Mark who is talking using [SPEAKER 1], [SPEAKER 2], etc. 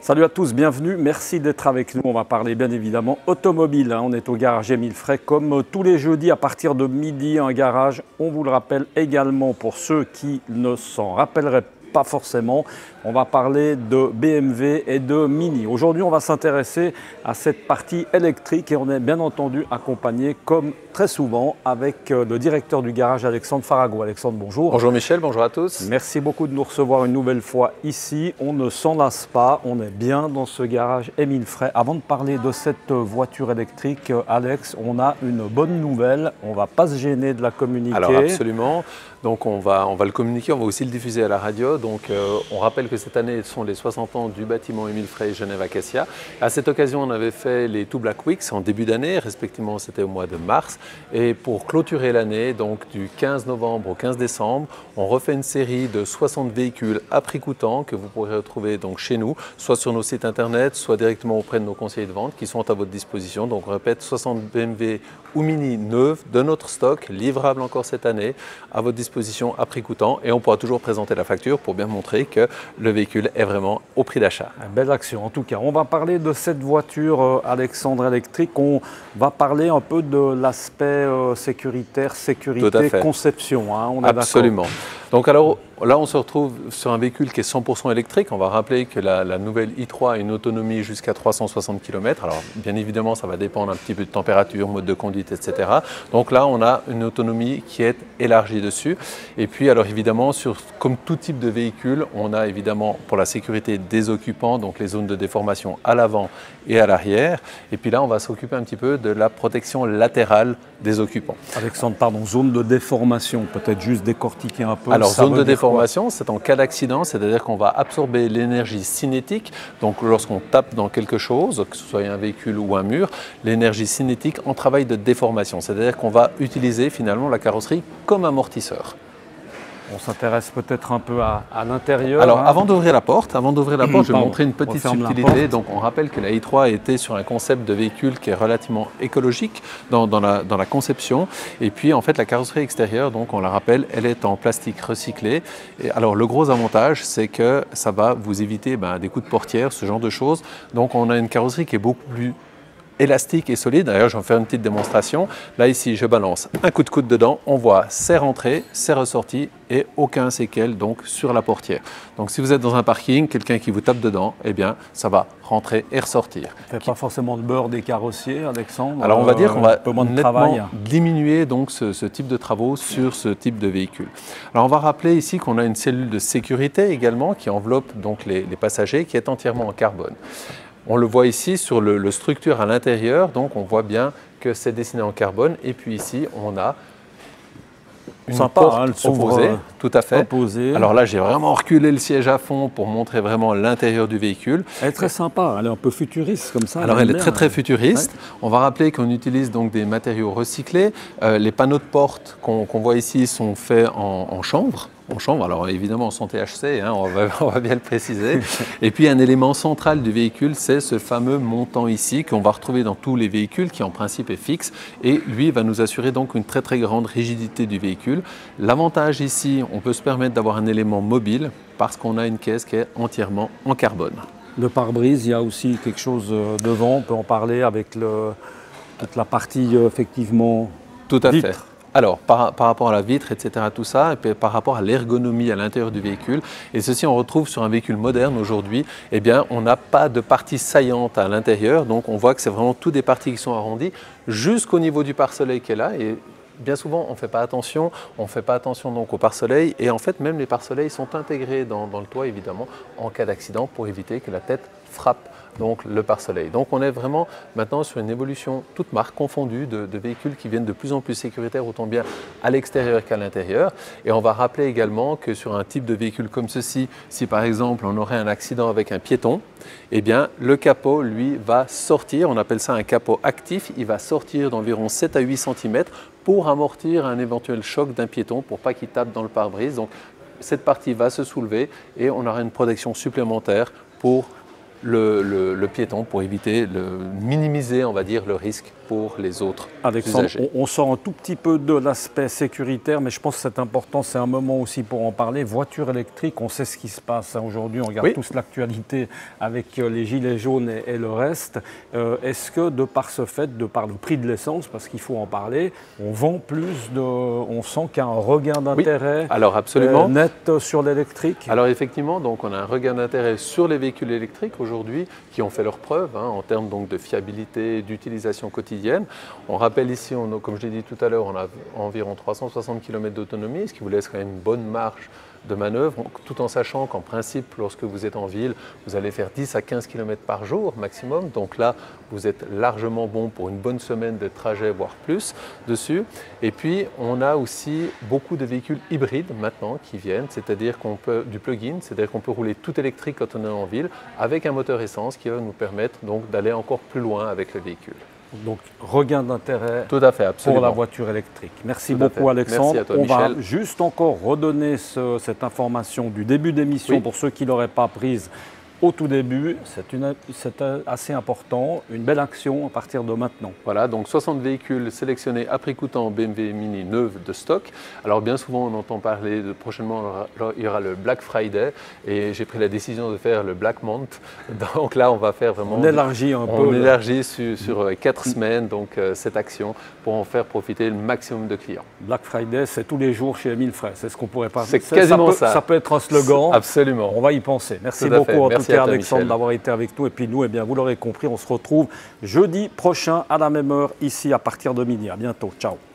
[SPEAKER 1] Salut à tous, bienvenue, merci d'être avec nous. On va parler bien évidemment automobile. On est au garage Émile Frey comme tous les jeudis à partir de midi. Un garage, on vous le rappelle également pour ceux qui ne s'en rappelleraient pas forcément. On va parler de BMW et de Mini. Aujourd'hui, on va s'intéresser à cette partie électrique et on est bien entendu accompagné, comme très souvent, avec le directeur du garage, Alexandre Farago. Alexandre, bonjour.
[SPEAKER 2] Bonjour Michel, bonjour à tous.
[SPEAKER 1] Merci beaucoup de nous recevoir une nouvelle fois ici. On ne s'en lasse pas, on est bien dans ce garage Émile Frey. Avant de parler de cette voiture électrique, Alex, on a une bonne nouvelle. On ne va pas se gêner de la communiquer.
[SPEAKER 2] Alors absolument. Donc on va le communiquer, on va aussi le diffuser à la radio. Donc on rappelle que cette année sont les 60 ans du bâtiment Émile Frey Genève Acacia. À cette occasion, on avait fait les Two Black Weeks en début d'année, respectivement c'était au mois de mars. Et pour clôturer l'année, donc du 15 novembre au 15 décembre, on refait une série de 60 véhicules à prix coûtant que vous pourrez retrouver donc chez nous, soit sur nos sites internet, soit directement auprès de nos conseillers de vente qui sont à votre disposition. Donc on répète, 60 BMW ou Mini neufs de notre stock, livrables encore cette année, à votre disposition à prix coûtant. Et on pourra toujours présenter la facture pour bien montrer que le véhicule est vraiment au prix d'achat.
[SPEAKER 1] Belle action en tout cas. On va parler de cette voiture Alexandre électrique. On va parler un peu de l'aspect sécuritaire, sécurité, conception. On est
[SPEAKER 2] absolument. Donc alors là, on se retrouve sur un véhicule qui est 100% électrique. On va rappeler que la nouvelle i3 a une autonomie jusqu'à 360 km. Alors bien évidemment, ça va dépendre un petit peu de température, mode de conduite, etc. Donc là, on a une autonomie qui est élargie dessus. Et puis alors évidemment, comme tout type de véhicule, on a évidemment pour la sécurité des occupants, donc les zones de déformation à l'avant et à l'arrière. Et puis là, on va s'occuper un petit peu de la protection latérale des occupants.
[SPEAKER 1] Alexandre, pardon, zone de déformation, peut-être juste décortiquer un peu.
[SPEAKER 2] Alors, zone de déformation, c'est en cas d'accident, c'est-à-dire qu'on va absorber l'énergie cinétique. Donc, lorsqu'on tape dans quelque chose, que ce soit un véhicule ou un mur, l'énergie cinétique en travail de déformation. C'est-à-dire qu'on va utiliser finalement la carrosserie comme amortisseur.
[SPEAKER 1] On s'intéresse peut-être un peu à l'intérieur.
[SPEAKER 2] Alors, avant d'ouvrir la porte, je vais montrer une petite subtilité. Donc, on rappelle que la i3 était sur un concept de véhicule qui est relativement écologique dans la conception. Et puis, en fait, la carrosserie extérieure, donc, on la rappelle, elle est en plastique recyclé. Et alors, le gros avantage, c'est que ça va vous éviter des coups de portière, ce genre de choses. Donc, on a une carrosserie qui est beaucoup plus élastique et solide. D'ailleurs, je vais faire une petite démonstration. Là, ici, je balance un coup de coude dedans. On voit c'est rentré, c'est ressorti et aucun séquelle donc sur la portière. Donc, si vous êtes dans un parking, quelqu'un qui vous tape dedans, eh bien, ça va rentrer et ressortir.
[SPEAKER 1] Ça ne fait pas forcément de beurre des carrossiers, Alexandre.
[SPEAKER 2] Alors, on va dire qu'on va nettement diminuer donc ce type de travaux sur ce type de véhicule. Alors, on va rappeler ici qu'on a une cellule de sécurité également qui enveloppe donc les passagers, qui est entièrement en carbone. On le voit ici sur le structure à l'intérieur, donc on voit bien que c'est dessiné en carbone. Et puis ici, on a une porte opposée, tout à fait. Alors là, j'ai vraiment reculé le siège à fond pour montrer vraiment l'intérieur du véhicule.
[SPEAKER 1] Elle est très sympa, elle est un peu futuriste comme ça.
[SPEAKER 2] Alors elle est très futuriste. Ouais. On va rappeler qu'on utilise donc des matériaux recyclés. Les panneaux de porte qu'on voit ici sont faits en chanvre. Alors évidemment sans THC, on va bien le préciser. Et puis un élément central du véhicule, c'est ce fameux montant ici qu'on va retrouver dans tous les véhicules qui en principe est fixe et lui va nous assurer donc une très grande rigidité du véhicule. L'avantage ici, on peut se permettre d'avoir un élément mobile parce qu'on a une caisse qui est entièrement en carbone.
[SPEAKER 1] Le pare-brise, il y a aussi quelque chose devant, on peut en parler avec toute la partie effectivement
[SPEAKER 2] tout à fait. Alors, par rapport à la vitre, etc., tout ça, et puis par rapport à l'ergonomie à l'intérieur du véhicule, et ceci on retrouve sur un véhicule moderne aujourd'hui, eh bien, on n'a pas de partie saillante à l'intérieur, donc on voit que c'est vraiment toutes des parties qui sont arrondies jusqu'au niveau du pare-soleil qui est là, et bien souvent on ne fait pas attention donc au pare-soleil, et en fait même les pare-soleils sont intégrés dans le toit évidemment en cas d'accident pour éviter que la tête frappe donc le pare-soleil. Donc on est vraiment maintenant sur une évolution toute marque confondue de véhicules qui viennent de plus en plus sécuritaires autant bien à l'extérieur qu'à l'intérieur. Et on va rappeler également que sur un type de véhicule comme ceci, si par exemple on aurait un accident avec un piéton, eh bien le capot lui va sortir, on appelle ça un capot actif, il va sortir d'environ 7 à 8 cm pour amortir un éventuel choc d'un piéton pour pas qu'il tape dans le pare-brise. Donc cette partie va se soulever et on aura une protection supplémentaire pour le piéton pour éviter, minimiser on va dire le risque pour les autres
[SPEAKER 1] Alexandre,
[SPEAKER 2] usagers.
[SPEAKER 1] on sort un tout petit peu de l'aspect sécuritaire, mais je pense que c'est important, c'est un moment aussi pour en parler. Voiture électrique, on sait ce qui se passe aujourd'hui, on regarde tous l'actualité avec les gilets jaunes et le reste. Est-ce que de par ce fait, de par le prix de l'essence, parce qu'il faut en parler, on vend plus on sent qu'il y a un regain d'intérêt
[SPEAKER 2] alors absolument.
[SPEAKER 1] Net sur l'électrique?
[SPEAKER 2] Alors effectivement, donc on a un regain d'intérêt sur les véhicules électriques aujourd'hui qui ont fait leurs preuves en termes donc de fiabilité, d'utilisation quotidienne. On rappelle ici, comme je l'ai dit tout à l'heure, on a environ 360 km d'autonomie, ce qui vous laisse quand même une bonne marge de manœuvre, tout en sachant qu'en principe, lorsque vous êtes en ville, vous allez faire 10 à 15 km par jour maximum. Donc là, vous êtes largement bon pour une bonne semaine de trajet, voire plus dessus. Et puis, on a aussi beaucoup de véhicules hybrides maintenant qui viennent, c'est-à-dire du plug-in, c'est-à-dire qu'on peut rouler tout électrique quand on est en ville avec un moteur essence qui va nous permettre donc d'aller encore plus loin avec le véhicule.
[SPEAKER 1] Donc, regain d'intérêt pour la voiture électrique. Merci beaucoup, Alexandre.
[SPEAKER 2] Merci à toi,
[SPEAKER 1] on
[SPEAKER 2] Michel.
[SPEAKER 1] va juste encore redonner cette information du début d'émission pour ceux qui ne l'auraient pas prise au tout début. C'est assez important, une belle action à partir de maintenant.
[SPEAKER 2] Voilà, donc 60 véhicules sélectionnés à prix coûtant BMW Mini neuve de stock. Alors bien souvent on entend parler prochainement il y aura le Black Friday et j'ai pris la décision de faire le Black Month. Donc là on va faire vraiment...
[SPEAKER 1] On élargit un peu.
[SPEAKER 2] On élargit sur 4 semaines donc cette action pour en faire profiter le maximum de clients.
[SPEAKER 1] Black Friday, c'est tous les jours chez Émile Frey, c'est ce qu'on pourrait pas...
[SPEAKER 2] C'est quasiment ça.
[SPEAKER 1] Ça peut être un slogan.
[SPEAKER 2] Absolument.
[SPEAKER 1] On va y penser. Merci beaucoup en tout cas Alexandre
[SPEAKER 2] Michel,
[SPEAKER 1] d'avoir été avec nous. Et puis nous, eh bien, vous l'aurez compris, on se retrouve jeudi prochain à la même heure ici à partir de midi. À bientôt. Ciao.